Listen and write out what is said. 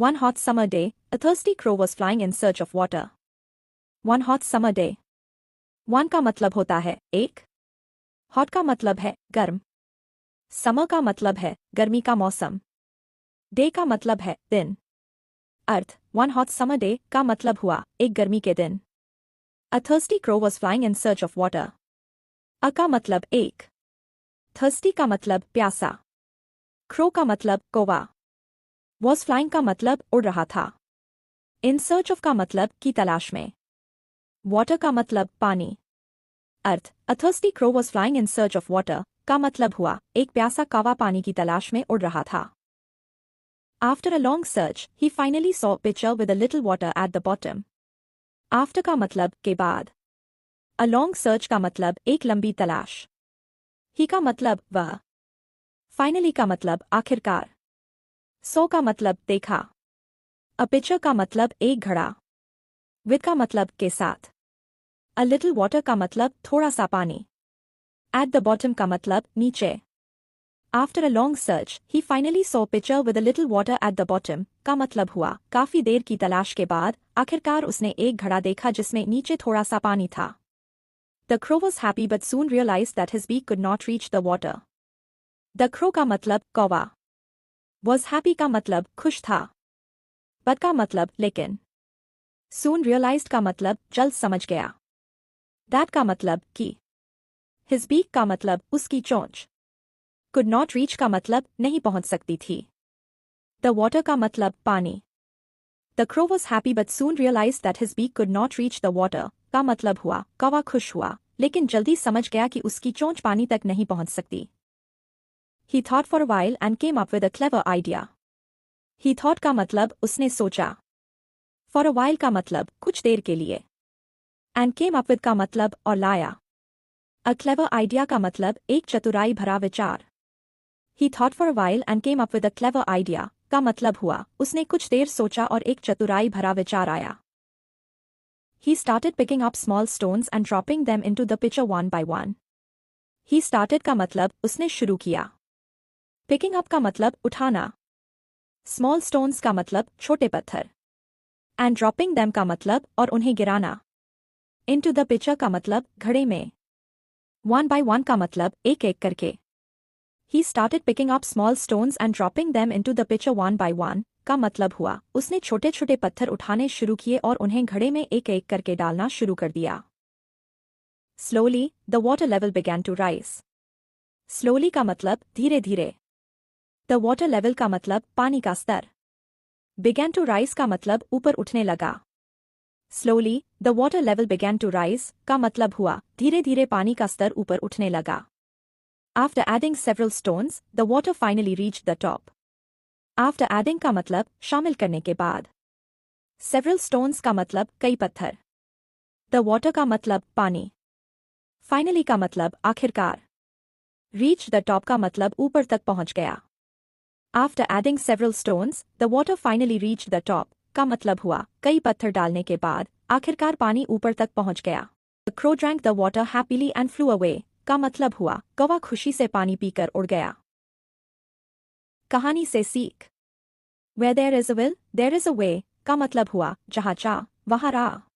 One hot summer day, a thirsty crow was flying in search of water. One hot summer day. One का मतलब होता है एक. Hot का मतलब है गर्म. Summer का मतलब है गर्मी का मौसम. Day का मतलब है दिन. अर्थ one hot summer day का मतलब हुआ एक गर्मी के दिन. A thirsty crow was flying in search of water. A का मतलब एक. Thirsty का मतलब प्यासा. Crow का मतलब कौवा. Was flying का मतलब उड़ रहा था. In search of का मतलब की तलाश में. Water का मतलब पानी. अर्थ A thirsty crow was flying in search of water का मतलब हुआ एक प्यासा कौवा पानी की तलाश में उड़ रहा था. After a long search, he finally saw a pitcher with a little water at the bottom. After का मतलब के बाद. A long search का मतलब एक लंबी तलाश. He का मतलब वह. Finally का मतलब आखिरकार. Saw का मतलब देखा. A pitcher का मतलब एक घड़ा. With का मतलब के साथ. A little water का मतलब थोड़ा सा पानी. At the bottom का मतलब नीचे. After a long search, he finally saw a pitcher with a little water at the bottom का मतलब हुआ काफी देर की तलाश के बाद आखिरकार उसने एक घड़ा देखा जिसमें नीचे थोड़ा सा पानी था. The crow was happy but soon realized that his beak could not reach the water. The crow का मतलब कौवा. Was happy का मतलब खुश था. But का मतलब लेकिन. Soon realized का मतलब जल्द समझ गया. That का मतलब कि. His beak का मतलब उसकी चोंच. Could not reach का मतलब नहीं पहुंच सकती थी. The water का मतलब पानी. The crow was happy but soon realized that his beak could not reach the water का मतलब हुआ कौवा खुश हुआ लेकिन जल्दी समझ गया कि उसकी चोंच पानी तक नहीं पहुंच सकती. He thought for a while and came up with a clever idea. He thought का मतलब उसने सोचा. For a while का मतलब कुछ देर के लिए. And came up with का मतलब और लाया. A clever idea का मतलब एक चतुराई भरा विचार. He thought for a while and came up with a clever idea का मतलब हुआ उसने कुछ देर सोचा और एक चतुराई भरा विचार आया. He started picking up small stones and dropping them into the pitcher one by one. He started का मतलब उसने शुरू किया. Picking up का मतलब उठाना. Small stones का मतलब छोटे पत्थर. And dropping them का मतलब और उन्हें गिराना. Into the pitcher का मतलब घड़े में. One by one का मतलब एक एक करके. He started picking up small stones and dropping them into the pitcher one by one का मतलब हुआ उसने छोटे छोटे पत्थर उठाने शुरू किए और उन्हें घड़े में एक एक करके डालना शुरू कर दिया. Slowly, the water level began to rise. Slowly का मतलब धीरे धीरे. The water level का मतलब पानी का स्तर. Began to rise का मतलब ऊपर उठने लगा. Slowly, the water level began to rise का मतलब हुआ धीरे धीरे पानी का स्तर ऊपर उठने लगा. After adding several stones, the water finally reached the top. After adding का मतलब शामिल करने के बाद. Several stones का मतलब कई पत्थर. The water का मतलब पानी. Finally का मतलब आखिरकार. Reach the top का मतलब ऊपर तक पहुंच गया. After adding several stones, the water finally reached the top का मतलब हुआ कई पत्थर डालने के बाद आखिरकार पानी ऊपर तक पहुंच गया. The crow drank the water happily and flew away का मतलब हुआ कौवा खुशी से पानी पीकर उड़ गया. कहानी से सीख. Where there is a will, there is a way का मतलब हुआ जहाँ चाह वहाँ राह.